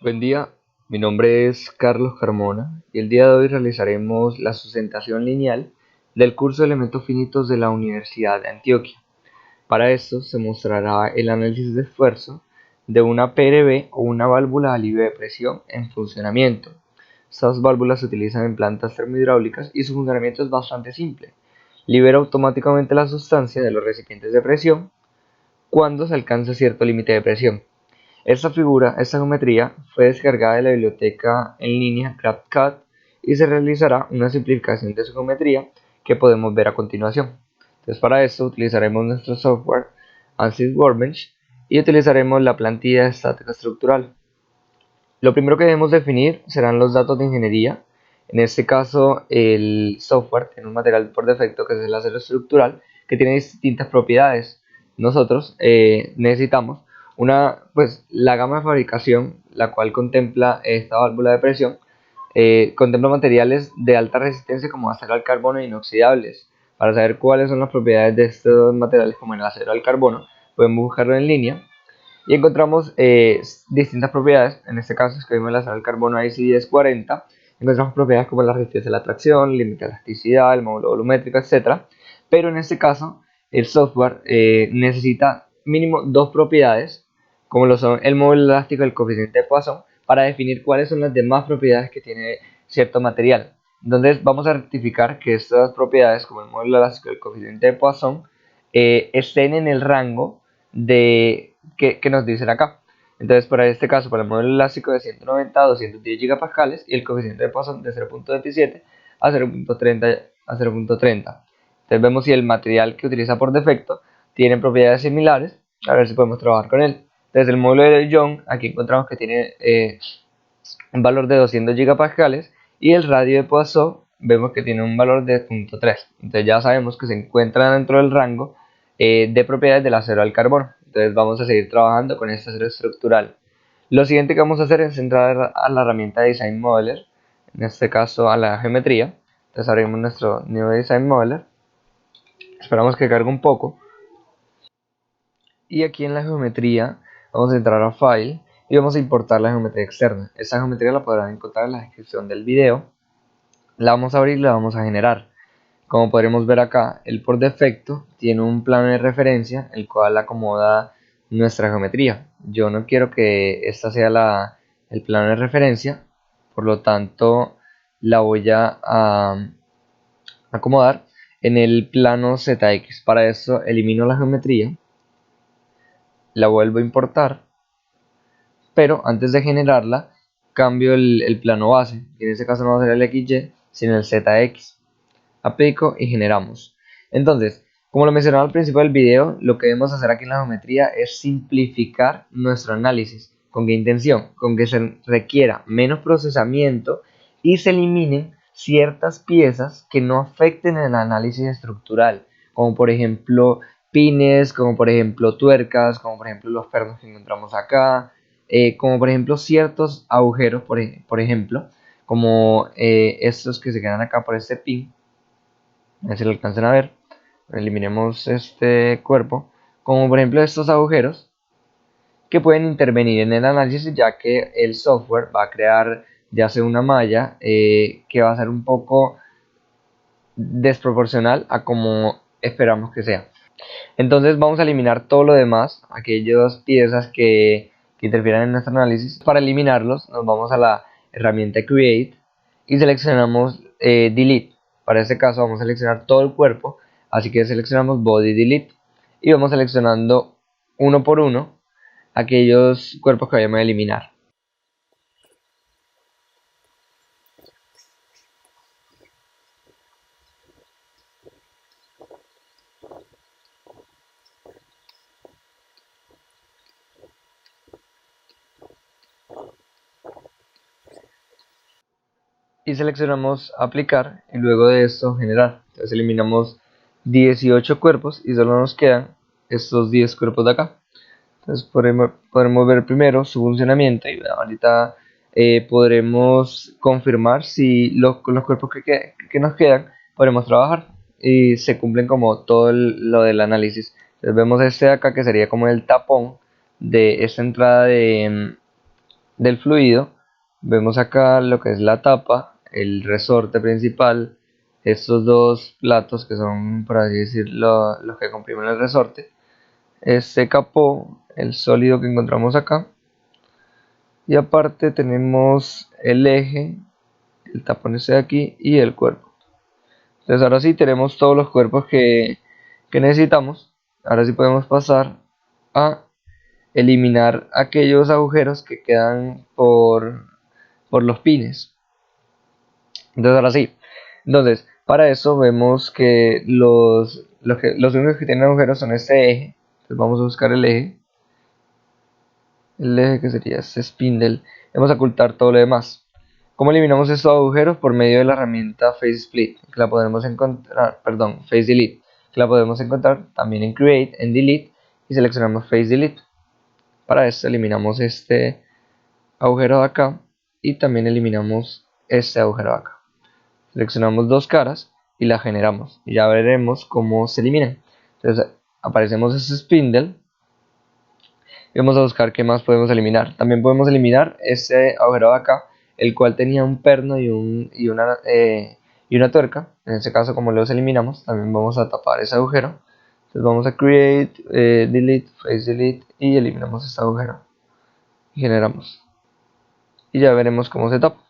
Buen día, mi nombre es Carlos Carmona y el día de hoy realizaremos la sustentación lineal del curso de elementos finitos de la Universidad de Antioquia. Para esto se mostrará el análisis de esfuerzo de una PRB o una válvula de alivio de presión en funcionamiento. Estas válvulas se utilizan en plantas termohidráulicas y su funcionamiento es bastante simple. Libera automáticamente la sustancia de los recipientes de presión cuando se alcanza cierto límite de presión. Esta geometría fue descargada de la biblioteca en línea GraphCAD y se realizará una simplificación de su geometría que podemos ver a continuación. Entonces para esto utilizaremos nuestro software ANSYS Workbench y utilizaremos la plantilla estática estructural. Lo primero que debemos definir serán los datos de ingeniería. En este caso el software tiene un material por defecto que es el acero estructural que tiene distintas propiedades. Nosotros necesitamos la gama de fabricación, la cual contempla esta válvula de presión, contempla materiales de alta resistencia como acero al carbono e inoxidables. Para saber cuáles son las propiedades de estos materiales como el acero al carbono, podemos buscarlo en línea y encontramos distintas propiedades. En este caso escogimos el acero al carbono IC 1040. Encontramos propiedades como la resistencia a la tracción, límite de elasticidad, el módulo volumétrico, etcétera. Pero en este caso el software necesita mínimo dos propiedades, como lo son el módulo elástico y el coeficiente de Poisson, para definir cuáles son las demás propiedades que tiene cierto material. Entonces vamos a rectificar que estas propiedades, como el módulo elástico y el coeficiente de Poisson, estén en el rango que nos dicen acá. Entonces, para este caso, para el módulo elástico de 190 a 210 gigapascales y el coeficiente de Poisson de 0.27 a 0.30. Entonces, vemos si el material que utiliza por defecto tiene propiedades similares, a ver si podemos trabajar con él. Desde el módulo de Young, aquí encontramos que tiene un valor de 200 gigapascales y el radio de Poisson vemos que tiene un valor de 0.3. Entonces ya sabemos que se encuentra dentro del rango de propiedades del acero al carbono. Entonces vamos a seguir trabajando con este acero estructural. Lo siguiente que vamos a hacer es entrar a la herramienta de Design Modeler, en este caso a la geometría. Entonces abrimos nuestro nuevo Design Modeler, esperamos que cargue un poco y aquí en la geometría vamos a entrar a File y vamos a importar la geometría externa. Esta geometría la podrán encontrar en la descripción del video. La vamos a abrir y la vamos a generar. Como podremos ver acá, él por defecto tiene un plano de referencia el cual acomoda nuestra geometría. Yo no quiero que esta sea el plano de referencia, por lo tanto la voy a acomodar en el plano ZX. Para eso elimino la geometría, la vuelvo a importar, pero antes de generarla cambio el plano base, y en este caso no va a ser el XY sino el ZX. Aplico y generamos. Entonces, como lo mencionaba al principio del video, lo que debemos hacer aquí en la geometría es simplificar nuestro análisis. ¿Con qué intención? Con que se requiera menos procesamiento y se eliminen ciertas piezas que no afecten el análisis estructural, como por ejemplo pines, como por ejemplo tuercas, como por ejemplo los pernos que encontramos acá, como por ejemplo ciertos agujeros, por ejemplo, como estos que se quedan acá por este pin. A ver si lo alcanzan a ver. Eliminemos este cuerpo, como por ejemplo estos agujeros que pueden intervenir en el análisis, ya que el software va a crear ya sea una malla que va a ser un poco desproporcional a como esperamos que sea. Entonces vamos a eliminar todo lo demás, aquellas piezas que interfieran en nuestro análisis. Para eliminarlos nos vamos a la herramienta Create y seleccionamos Delete. Para este caso vamos a seleccionar todo el cuerpo, así que seleccionamos Body Delete y vamos seleccionando uno por uno aquellos cuerpos que vayamos a eliminar. Y seleccionamos aplicar y luego de esto generar. Entonces eliminamos 18 cuerpos y solo nos quedan estos 10 cuerpos de acá. Entonces podremos ver primero su funcionamiento y ahorita podremos confirmar si con los cuerpos que nos quedan podremos trabajar y se cumplen como todo lo del análisis. Entonces vemos este de acá que sería como el tapón de esta entrada del fluido. Vemos acá lo que es la tapa, el resorte principal, estos dos platos que son, por así decirlo, los que comprimen el resorte, este capó, el sólido que encontramos acá, y aparte tenemos el eje, el tapón este de aquí y el cuerpo. Entonces ahora sí tenemos todos los cuerpos que necesitamos. Ahora sí podemos pasar a eliminar aquellos agujeros que quedan por los pines. Entonces ahora sí. Entonces, para eso vemos que los únicos que tienen agujeros son este eje. Entonces vamos a buscar el eje. El eje que sería este spindle. Vamos a ocultar todo lo demás. ¿Cómo eliminamos estos agujeros? Por medio de la herramienta Face Split, que la podemos encontrar, perdón, Face Delete, que la podemos encontrar también en Create, en Delete, y seleccionamos Face Delete. Para esto eliminamos este agujero de acá y también eliminamos este agujero de acá. Seleccionamos dos caras y las generamos y ya veremos cómo se eliminan. Entonces aparecemos este spindle y vamos a buscar qué más podemos eliminar. También podemos eliminar este agujero de acá, el cual tenía un perno y una tuerca. En este caso, como los eliminamos, también vamos a tapar ese agujero. Entonces vamos a Create, Delete, Face Delete y eliminamos este agujero y generamos. Y ya veremos cómo se tapa.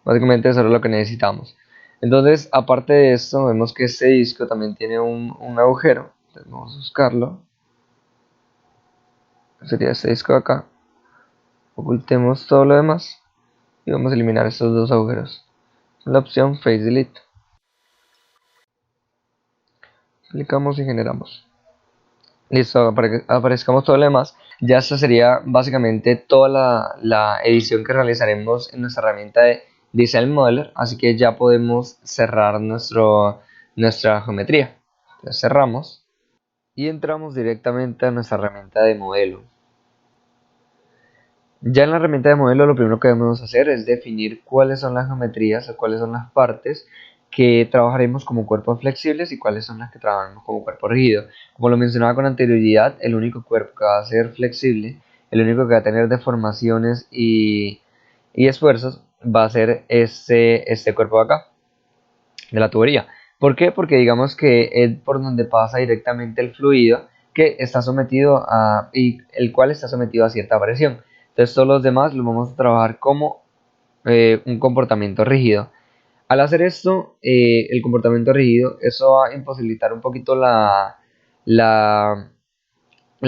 Básicamente eso es lo que necesitamos. Entonces, aparte de esto, vemos que este disco también tiene un agujero. Entonces vamos a buscarlo. Sería este disco de acá. Ocultemos todo lo demás y vamos a eliminar estos dos agujeros. La opción Face Delete. Clicamos y generamos. Listo, para que aparezcamos todo lo demás. Ya esta sería básicamente toda la edición que realizaremos en nuestra herramienta de Design Modeler. Así que ya podemos cerrar nuestra geometría. Entonces cerramos y entramos directamente a nuestra herramienta de modelo. Ya en la herramienta de modelo lo primero que debemos hacer es definir cuáles son las geometrías o cuáles son las partes que trabajaremos como cuerpos flexibles y cuáles son las que trabajaremos como cuerpo rígido. Como lo mencionaba con anterioridad, el único cuerpo que va a ser flexible, el único que va a tener deformaciones y esfuerzos va a ser este cuerpo de acá, de la tubería. ¿Por qué? Porque digamos que es por donde pasa directamente el fluido que está sometido y el cual está sometido a cierta presión. Entonces todos los demás los vamos a trabajar como un comportamiento rígido. Al hacer esto, el comportamiento rígido, eso va a imposibilitar un poquito la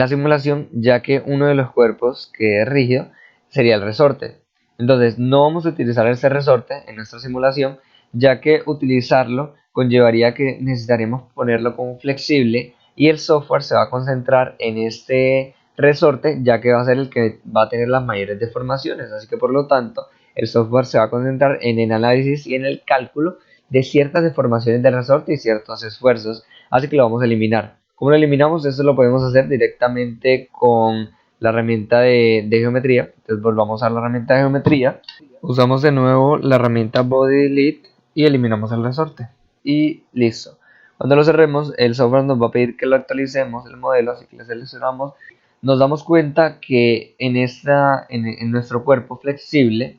simulación, ya que uno de los cuerpos que es rígido sería el resorte. Entonces no vamos a utilizar ese resorte en nuestra simulación, ya que utilizarlo conllevaría que necesitaremos ponerlo como flexible y el software se va a concentrar en este resorte, ya que va a ser el que va a tener las mayores deformaciones. Así que por lo tanto el software se va a concentrar en el análisis y en el cálculo de ciertas deformaciones del resorte y ciertos esfuerzos. Así que lo vamos a eliminar. ¿Cómo lo eliminamos? Esto lo podemos hacer directamente con la herramienta de geometría. Entonces volvamos a la herramienta de geometría. Usamos de nuevo la herramienta Body Delete y eliminamos el resorte. Y listo. Cuando lo cerremos, el software nos va a pedir que lo actualicemos el modelo, así que lo seleccionamos. Nos damos cuenta que en nuestro cuerpo flexible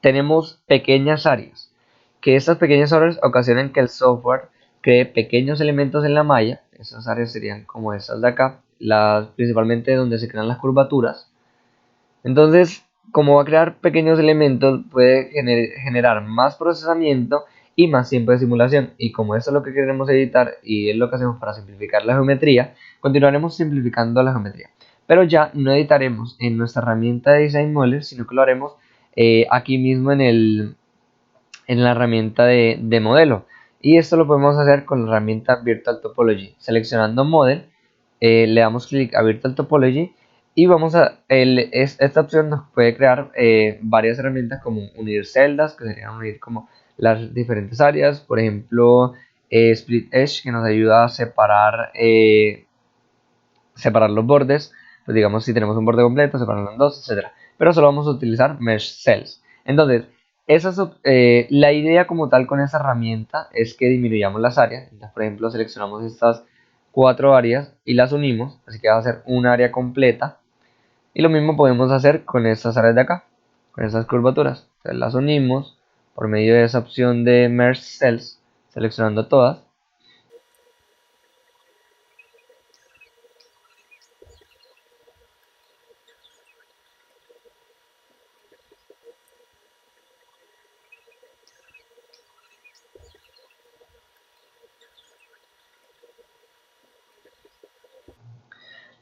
tenemos pequeñas áreas. Que estas pequeñas áreas ocasionan que el software cree pequeños elementos en la malla. Esas áreas serían como estas de acá, principalmente donde se crean las curvaturas. Entonces, como va a crear pequeños elementos, puede generar más procesamiento y más tiempo de simulación. Y como esto es lo que queremos evitar y es lo que hacemos para simplificar la geometría, continuaremos simplificando la geometría. Pero ya no editaremos en nuestra herramienta de Design Modeler, sino que lo haremos aquí mismo en la herramienta de modelo. Y esto lo podemos hacer con la herramienta Virtual Topology. Seleccionando Model, le damos clic a Virtual Topology y esta opción nos puede crear varias herramientas como unir celdas, que serían unir como las diferentes áreas. Por ejemplo, Split Edge, que nos ayuda a separar los bordes. Pues digamos, si tenemos un borde completo, separarlo en dos, etc. Pero solo vamos a utilizar Mesh Cells. Entonces, la idea como tal con esa herramienta es que disminuyamos las áreas. Entonces, por ejemplo, seleccionamos estas 4 áreas y las unimos, así que va a ser un área completa. Y lo mismo podemos hacer con estas áreas de acá, con estas curvaturas. Entonces las unimos por medio de esa opción de Merge Cells, seleccionando todas.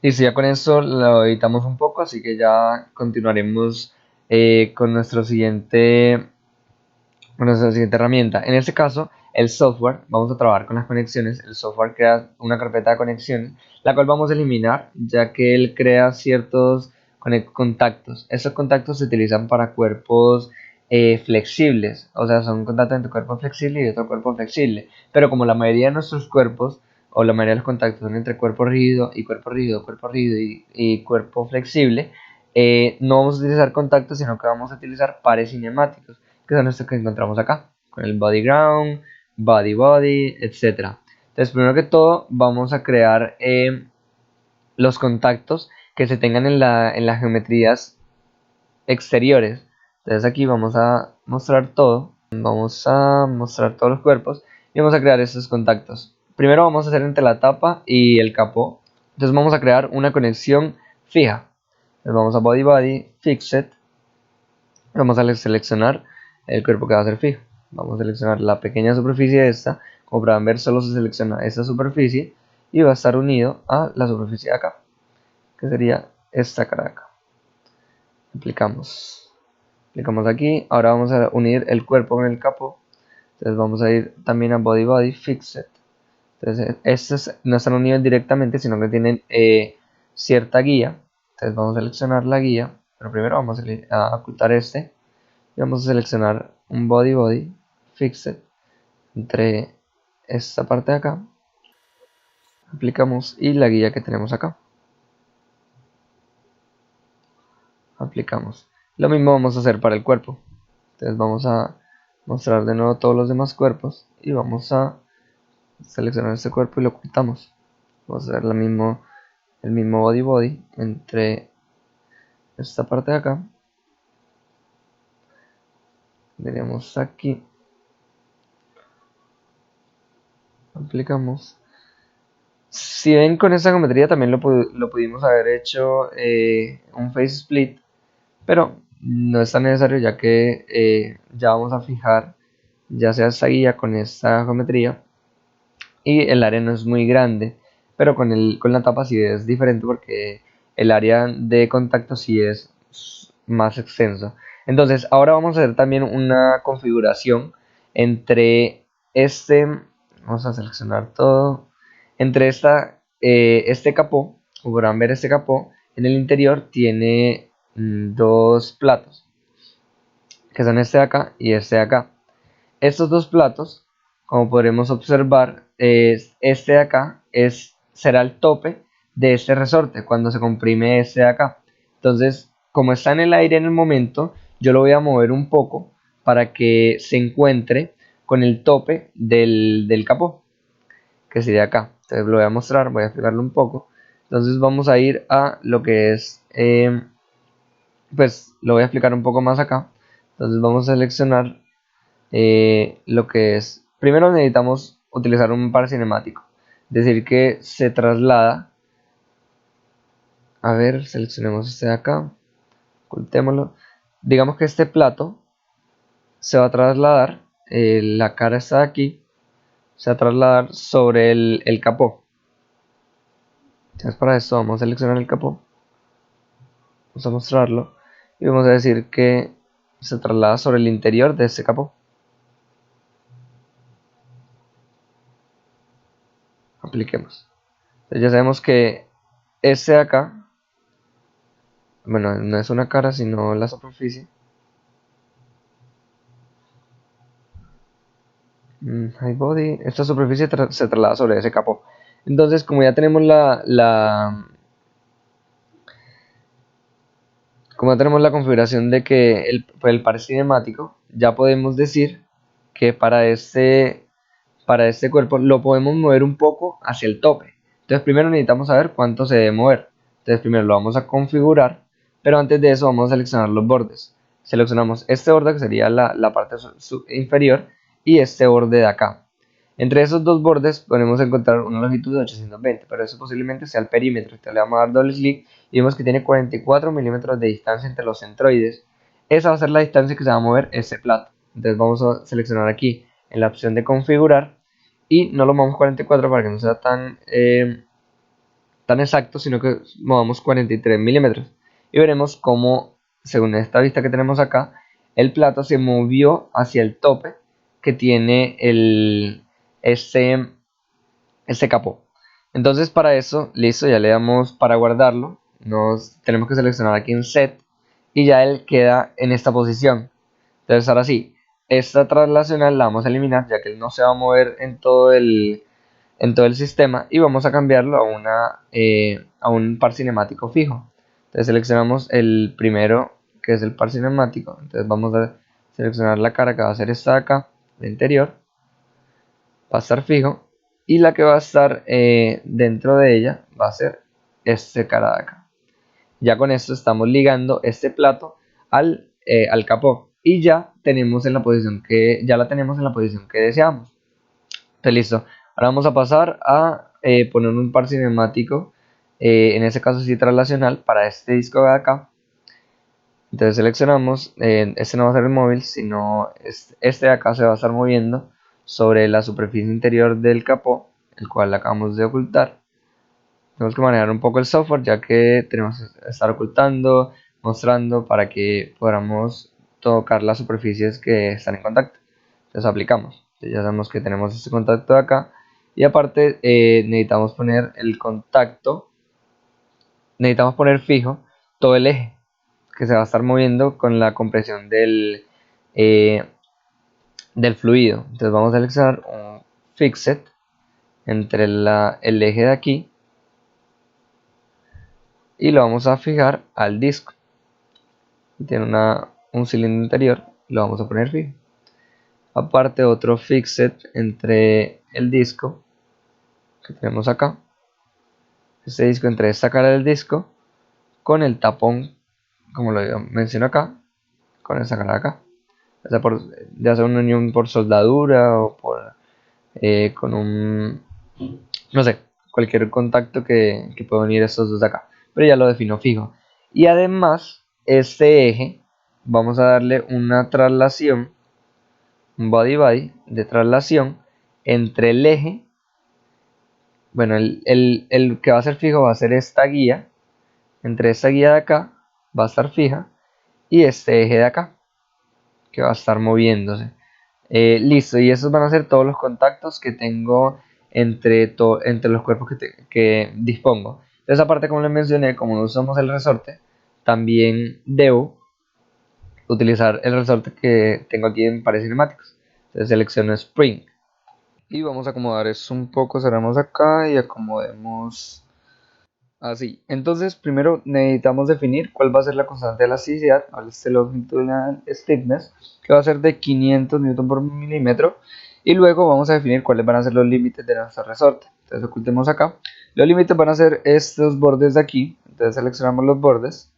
Listo, ya con eso lo editamos un poco, así que ya continuaremos con nuestra siguiente herramienta. En este caso, el software, vamos a trabajar con las conexiones. El software crea una carpeta de conexiones, la cual vamos a eliminar, ya que él crea ciertos contactos. Estos contactos se utilizan para cuerpos flexibles, o sea, son contactos entre cuerpo flexible y otro cuerpo flexible. Pero como la mayoría de nuestros cuerpos, o la mayoría de los contactos son entre cuerpo rígido y cuerpo rígido, cuerpo rígido y cuerpo flexible, no vamos a utilizar contactos, sino que vamos a utilizar pares cinemáticos, que son estos que encontramos acá, con el body ground, body body, etc. Entonces, primero que todo, vamos a crear los contactos que se tengan en las geometrías exteriores. Entonces aquí vamos a mostrar todo, vamos a mostrar todos los cuerpos y vamos a crear estos contactos. Primero vamos a hacer entre la tapa y el capó. Entonces vamos a crear una conexión fija. Entonces vamos a body body, fixed. Vamos a seleccionar el cuerpo que va a ser fijo. Vamos a seleccionar la pequeña superficie de esta. Como podrán ver, solo se selecciona esta superficie y va a estar unido a la superficie de acá, que sería esta cara de acá. Aplicamos aquí. Ahora vamos a unir el cuerpo con el capó. Entonces vamos a ir también a body body, fixed. Entonces estos no están unidos directamente, sino que tienen cierta guía. Entonces vamos a seleccionar la guía, pero primero vamos a ocultar este y vamos a seleccionar un body body fixed entre esta parte de acá. Aplicamos y la guía que tenemos acá. Aplicamos. Lo mismo vamos a hacer para el cuerpo. Entonces vamos a mostrar de nuevo todos los demás cuerpos y vamos a seleccionar este cuerpo y lo ocultamos. Vamos a hacer el mismo body body entre esta parte de acá. Tenemos aquí. Aplicamos. Si ven, con esta geometría también lo pudimos haber hecho un face split, pero no es tan necesario, ya que ya vamos a fijar ya sea esta guía con esta geometría y el área no es muy grande, pero con la tapa sí es diferente, porque el área de contacto sí es más extenso. Entonces ahora vamos a hacer también una configuración entre vamos a seleccionar todo, entre este capó. Como podrán ver, este capó en el interior tiene dos platos, que son este de acá y este de acá. Estos dos platos, como podremos observar, este de acá será el tope de este resorte cuando se comprime este de acá. Entonces, como está en el aire en el momento, yo lo voy a mover un poco para que se encuentre con el tope del capó, que sería acá. Entonces lo voy a mostrar, voy a explicarlo un poco. Entonces vamos a ir a lo que es, pues lo voy a explicar un poco más acá. Entonces vamos a seleccionar lo que es, primero necesitamos utilizar un par cinemático, es decir, que se traslada. A ver, seleccionemos este de acá, ocultémoslo. Digamos que este plato se va a trasladar, la cara está aquí, se va a trasladar sobre el capó. Entonces para esto vamos a seleccionar el capó, vamos a mostrarlo y vamos a decir que se traslada sobre el interior de este capó. Apliquemos. Entonces ya sabemos que este de acá, bueno, no es una cara sino la superficie. High body, esta superficie se traslada sobre ese capó. Entonces, como ya tenemos como ya tenemos la configuración de que el par cinemático, ya podemos decir que para este cuerpo lo podemos mover un poco hacia el tope. Entonces primero necesitamos saber cuánto se debe mover. Entonces primero lo vamos a configurar pero antes de eso vamos a seleccionar los bordes. Seleccionamos este borde que sería la parte inferior y este borde de acá. Entre esos dos bordes podemos encontrar una longitud de 820, pero eso posiblemente sea el perímetro. Entonces le vamos a dar doble clic y vemos que tiene 44 milímetros de distancia entre los centroides. Esa va a ser la distancia que se va a mover ese plato. Entonces vamos a seleccionar aquí en la opción de configurar y no lo movamos 44 para que no sea tan exacto, sino que movamos 43 milímetros. Y veremos cómo, según esta vista que tenemos acá, el plato se movió hacia el tope que tiene este capó. Entonces para eso, listo, ya le damos para guardarlo. Tenemos que seleccionar aquí en set y ya él queda en esta posición. Entonces ahora sí, esta traslacional la vamos a eliminar ya que él no se va a mover en todo el sistema y vamos a cambiarlo a un par cinemático fijo. Entonces seleccionamos el primero que es el par cinemático. Entonces vamos a seleccionar la cara que va a ser esta de acá, el interior, va a estar fijo, y la que va a estar dentro de ella va a ser este cara de acá. Ya con esto estamos ligando este plato al capó y ya la tenemos en la posición que deseamos. Entonces listo. Ahora vamos a pasar a poner un par cinemático, en este caso sí traslacional, para este disco de acá. Entonces seleccionamos, este no va a ser el móvil, sino este de acá se va a estar moviendo sobre la superficie interior del capó, el cual acabamos de ocultar. Tenemos que manejar un poco el software ya que tenemos que estar ocultando, mostrando para que podamos tocar las superficies que están en contacto. Entonces aplicamos. Entonces ya sabemos que tenemos este contacto de acá. Y aparte necesitamos poner el contacto, necesitamos poner fijo todo el eje que se va a estar moviendo con la compresión del fluido. Entonces vamos a seleccionar un fixed entre el eje de aquí y lo vamos a fijar al disco. Tiene un cilindro interior, lo vamos a poner fijo. Aparte otro fixed entre el disco que tenemos acá, este disco entre esta cara del disco con el tapón, como lo menciono acá, con esta cara de acá, ya sea una unión por soldadura o con no sé, cualquier contacto que pueda unir estos dos de acá, pero ya lo defino fijo. Y además este eje vamos a darle una traslación, un body de traslación entre el eje. Bueno, el que va a ser fijo va a ser esta guía. Entre esta guía de acá va a estar fija y este eje de acá que va a estar moviéndose. Listo, y esos van a ser todos los contactos que tengo entre los cuerpos que dispongo. Entonces, aparte, como les mencioné, como no usamos el resorte, también debo utilizar el resorte que tengo aquí en pares cinemáticos. Entonces selecciono Spring y vamos a acomodar esto un poco, cerramos acá y acomodemos así. Entonces primero necesitamos definir cuál va a ser la constante de elasticidad, este longitudinal stiffness, que va a ser de 500 Newton por milímetro, y luego vamos a definir cuáles van a ser los límites de nuestro resorte. Entonces ocultemos acá. Los límites van a ser estos bordes de aquí. Entonces seleccionamos los bordes,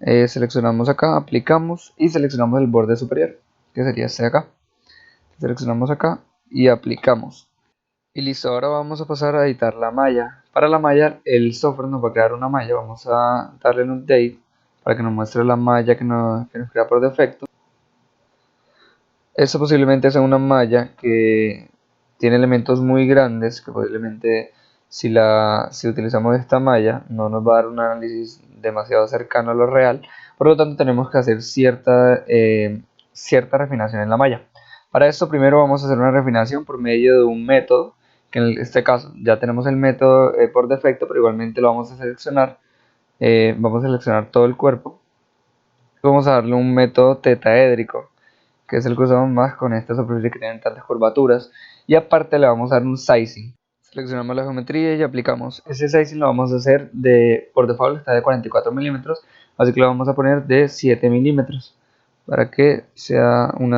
seleccionamos acá, aplicamos y seleccionamos el borde superior, que sería este de acá. Seleccionamos acá y aplicamos. Y listo, ahora vamos a pasar a editar la malla. Para la malla, el software nos va a crear una malla. Vamos a darle un update para que nos muestre la malla que nos crea por defecto. Esto posiblemente sea una malla que tiene elementos muy grandes, que posiblemente si utilizamos esta malla no nos va a dar un análisis demasiado cercano a lo real. Por lo tanto, tenemos que hacer cierta refinación en la malla. Para esto primero vamos a hacer una refinación por medio de un método, que en este caso ya tenemos el método por defecto, pero igualmente lo vamos a seleccionar. Vamos a seleccionar todo el cuerpo. Vamos a darle un método tetaédrico, que es el que usamos más con estas superficies que tienen tantas curvaturas. Y aparte le vamos a dar un sizing. Seleccionamos la geometría y aplicamos. Ese sizing lo vamos a hacer por default está de 44 milímetros, así que lo vamos a poner de 7 milímetros para que sea un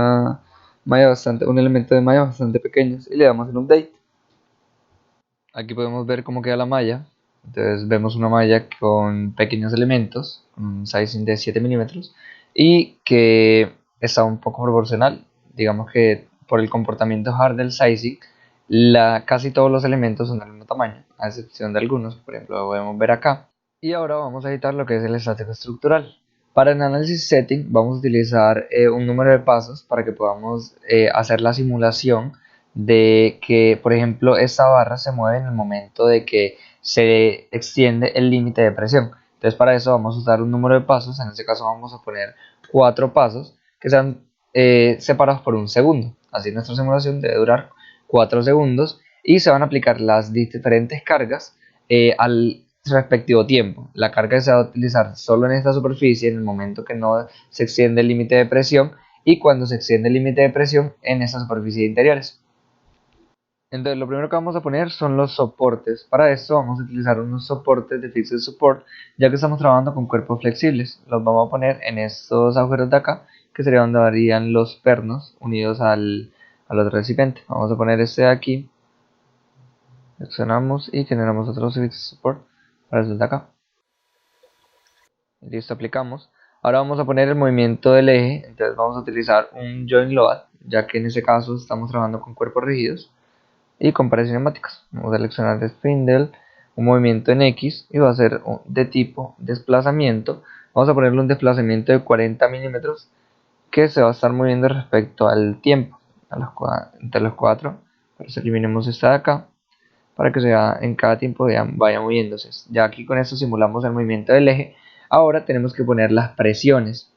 elemento de malla bastante pequeño, y le damos en update. Aquí podemos ver cómo queda la malla. Entonces vemos una malla con pequeños elementos, un sizing de 7 milímetros y que está un poco proporcional. Digamos que por el comportamiento hard del sizing, casi todos los elementos son del mismo tamaño, a excepción de algunos, por ejemplo lo podemos ver acá. Y ahora vamos a editar lo que es el estático estructural. Para el análisis setting vamos a utilizar un número de pasos para que podamos hacer la simulación de que, por ejemplo, esta barra se mueve en el momento de que se extiende el límite de presión. Entonces para eso vamos a usar un número de pasos, en este caso vamos a poner 4 pasos que sean separados por un segundo. Así nuestra simulación debe durar 4 segundos y se van a aplicar las diferentes cargas al respectivo tiempo. La carga se va a utilizar solo en esta superficie en el momento que no se extiende el límite de presión y cuando se extiende el límite de presión en estas superficies interiores. Entonces lo primero que vamos a poner son los soportes. Para esto vamos a utilizar unos soportes de Fixed Support, ya que estamos trabajando con cuerpos flexibles. Los vamos a poner en estos agujeros de acá, que sería donde varían los pernos unidos al otro recipiente. Vamos a poner este de aquí, seleccionamos y generamos otro Fixed Support para este de acá. Listo, aplicamos. Ahora vamos a poner el movimiento del eje, entonces vamos a utilizar un Joint Load, ya que en este caso estamos trabajando con cuerpos rígidos. Y con pares cinemáticas. Vamos a seleccionar de spindle, un movimiento en X y va a ser de tipo desplazamiento. Vamos a ponerle un desplazamiento de 40 milímetros que se va a estar moviendo respecto al tiempo, entre los cuatro. Por eso eliminemos esta de acá para que sea en cada tiempo vaya moviéndose. Ya aquí con esto simulamos el movimiento del eje. Ahora tenemos que poner las presiones.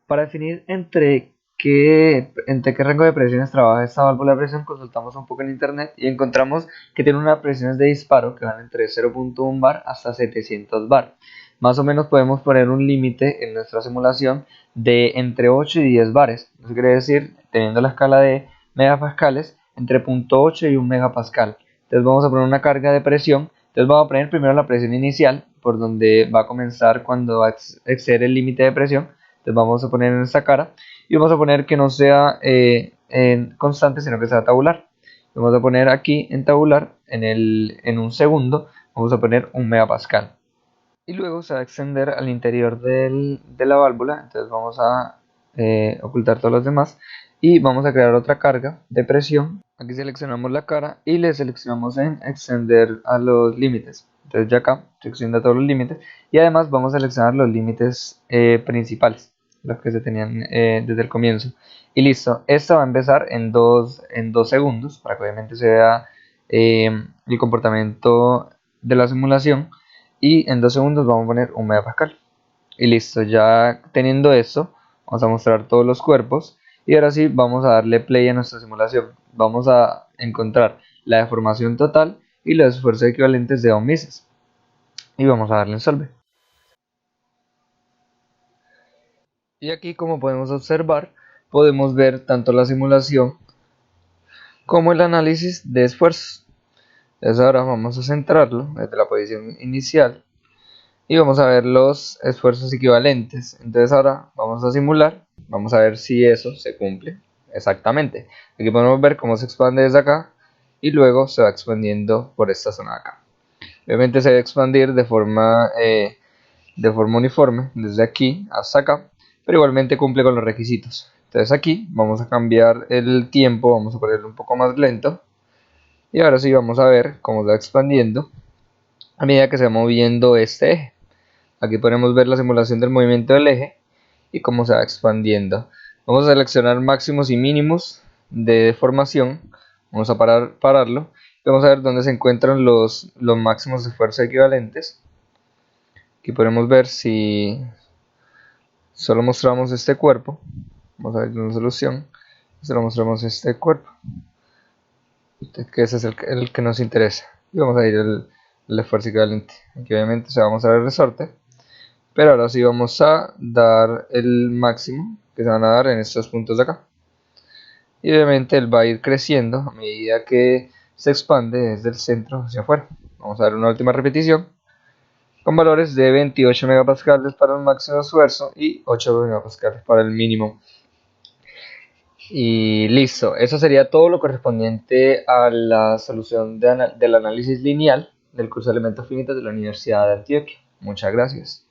Para definir entre qué rango de presiones trabaja esta válvula de presión, consultamos un poco en internet y encontramos que tiene unas presiones de disparo que van entre 0.1 bar hasta 700 bar. Más o menos podemos poner un límite en nuestra simulación de entre 8 y 10 bares. Eso quiere decir, teniendo la escala de megapascales, entre 0.8 y 1 megapascal. Entonces vamos a poner una carga de presión. Entonces vamos a poner primero la presión inicial, por donde va a comenzar cuando va a exceder el límite de presión. Entonces vamos a poner en esta cara y vamos a poner que no sea constante, sino que sea tabular. Vamos a poner aquí en tabular, en un segundo, vamos a poner 1 megapascal. Y luego se va a extender al interior de la válvula, entonces vamos a ocultar todos los demás y vamos a crear otra carga de presión. Aquí seleccionamos la cara y le seleccionamos en extender a los límites. Entonces ya acá se extiende a todos los límites y además vamos a seleccionar los límites principales, los que se tenían desde el comienzo. Y listo, esto va a empezar en 2 segundos para que obviamente se vea el comportamiento de la simulación. Y en 2 segundos vamos a poner 1 megapascal. Y listo, ya teniendo esto, vamos a mostrar todos los cuerpos. Y ahora sí, vamos a darle play a nuestra simulación. Vamos a encontrar la deformación total y los esfuerzos equivalentes de 2 Mises. Y vamos a darle en Solve. Y aquí, como podemos observar, podemos ver tanto la simulación como el análisis de esfuerzos. Entonces ahora vamos a centrarlo desde la posición inicial y vamos a ver los esfuerzos equivalentes. Entonces ahora vamos a simular, vamos a ver si eso se cumple exactamente. Aquí podemos ver cómo se expande desde acá y luego se va expandiendo por esta zona de acá. Obviamente se va a expandir de forma uniforme desde aquí hasta acá, pero igualmente cumple con los requisitos. Entonces aquí vamos a cambiar el tiempo, vamos a ponerlo un poco más lento y ahora sí vamos a ver cómo se va expandiendo a medida que se va moviendo este eje. Aquí podemos ver la simulación del movimiento del eje y cómo se va expandiendo. Vamos a seleccionar máximos y mínimos de deformación. Vamos a pararlo. Y vamos a ver dónde se encuentran los máximos de fuerza equivalentes. Aquí podemos ver si solo mostramos este cuerpo. Vamos a ver una solución. Solo mostramos este cuerpo, que ese es el que nos interesa. Y vamos a ir el esfuerzo equivalente. Aquí obviamente se va a mostrar el resorte. Pero ahora sí vamos a dar el máximo que se van a dar en estos puntos de acá. Y obviamente él va a ir creciendo a medida que se expande desde el centro hacia afuera. Vamos a dar una última repetición con valores de 28 megapascales para el máximo esfuerzo y 8 megapascales para el mínimo. Y listo, eso sería todo lo correspondiente a la solución del análisis lineal. del curso de Elementos Finitos de la Universidad de Antioquia. Muchas gracias.